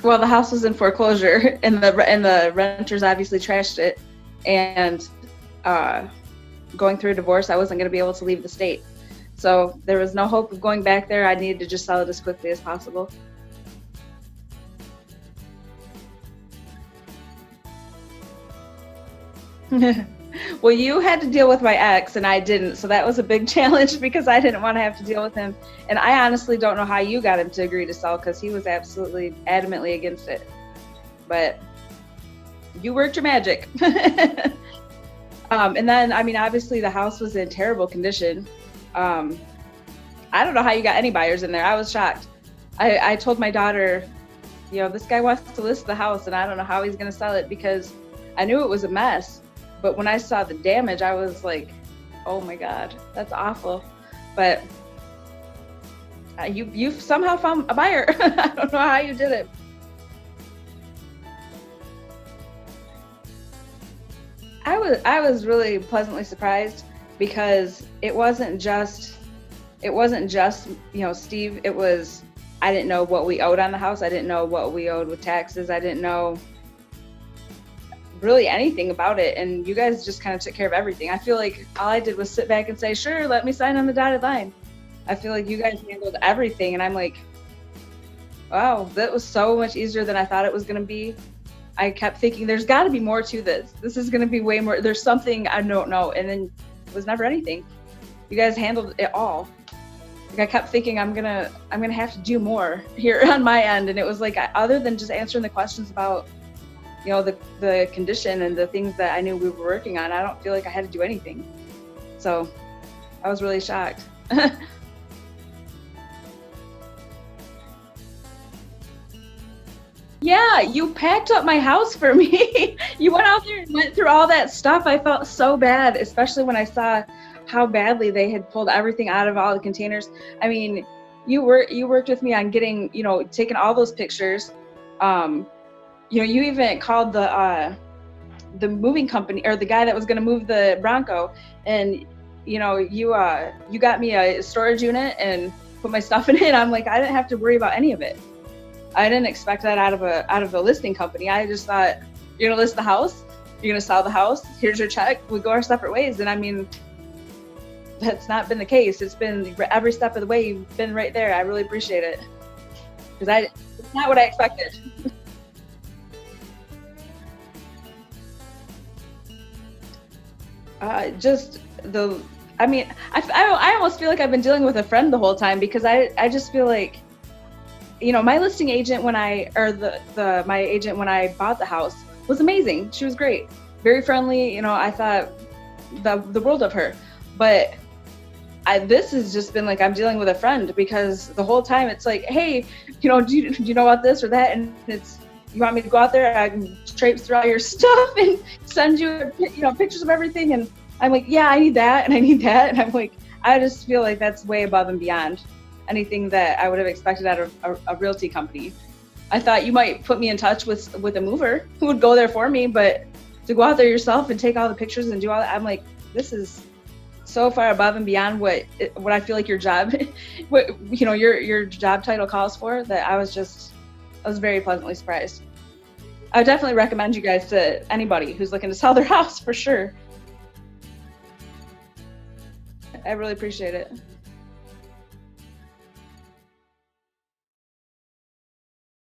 Well, the house was in foreclosure, and the renters obviously trashed it. And uh, going through a divorce, I wasn't going to be able to leave the state. So there was no hope of going back there. I needed to just sell it as quickly as possible. Well, you had to deal with my ex and I didn't. So that was a big challenge because I didn't want to have to deal with him. And I honestly don't know how you got him to agree to sell because he was absolutely adamantly against it. But you worked your magic. And then, I mean, obviously the house was in terrible condition. Um, I don't know how you got any buyers in there. I was shocked. I told my daughter, this guy wants to list the house and I don't know how he's going to sell it because I knew it was a mess. But when I saw the damage, I was like, oh my God, that's awful. But you somehow found a buyer. I don't know how you did it. I was really pleasantly surprised because it wasn't just Steve. It was, I didn't know what we owed on the house. I didn't know what we owed with taxes. I didn't know really anything about it, and you guys just kind of took care of everything. I feel like all I did was sit back and say, sure, let me sign on the dotted line. I feel like you guys handled everything, and I'm like, wow, that was so much easier than I thought it was going to be. I kept thinking there's got to be more to this is going to be way more, there's something I don't know, and then it was never anything. You guys handled it all. Like I kept thinking I'm gonna have to do more here on my end, and it was like, other than just answering the questions about the condition and the things that I knew we were working on, I don't feel like I had to do anything. So I was really shocked. Yeah, you packed up my house for me. You went out there and went through all that stuff. I felt so bad, especially when I saw how badly they had pulled everything out of all the containers. I mean, you worked with me on getting, taking all those pictures. Um, you even called the moving company or the guy that was going to move the Bronco, and you got me a storage unit and put my stuff in it. I'm like, I didn't have to worry about any of it. I didn't expect that out of a listing company. I just thought, you're gonna list the house, you're gonna sell the house, here's your check, we go our separate ways. And I mean, that's not been the case. It's been every step of the way you've been right there. I really appreciate it because it's not what I expected. Just the, I mean, I almost feel like I've been dealing with a friend the whole time because I just feel like, my listing agent when my agent when I bought the house was amazing. She was great, very friendly. I thought the world of her. But this has just been like I'm dealing with a friend because the whole time it's like, hey, do you know about this or that? And it's, you want me to go out there? I can traipse through all your stuff and send you, pictures of everything. And I'm like, yeah, I need that and I need that. And I'm like, I just feel like that's way above and beyond anything that I would have expected out of a realty company. I thought you might put me in touch with a mover who would go there for me, but to go out there yourself and take all the pictures and do all that, I'm like, this is so far above and beyond what I feel like your job, your job title calls for, that I was very pleasantly surprised. I would definitely recommend you guys to anybody who's looking to sell their house for sure. I really appreciate it.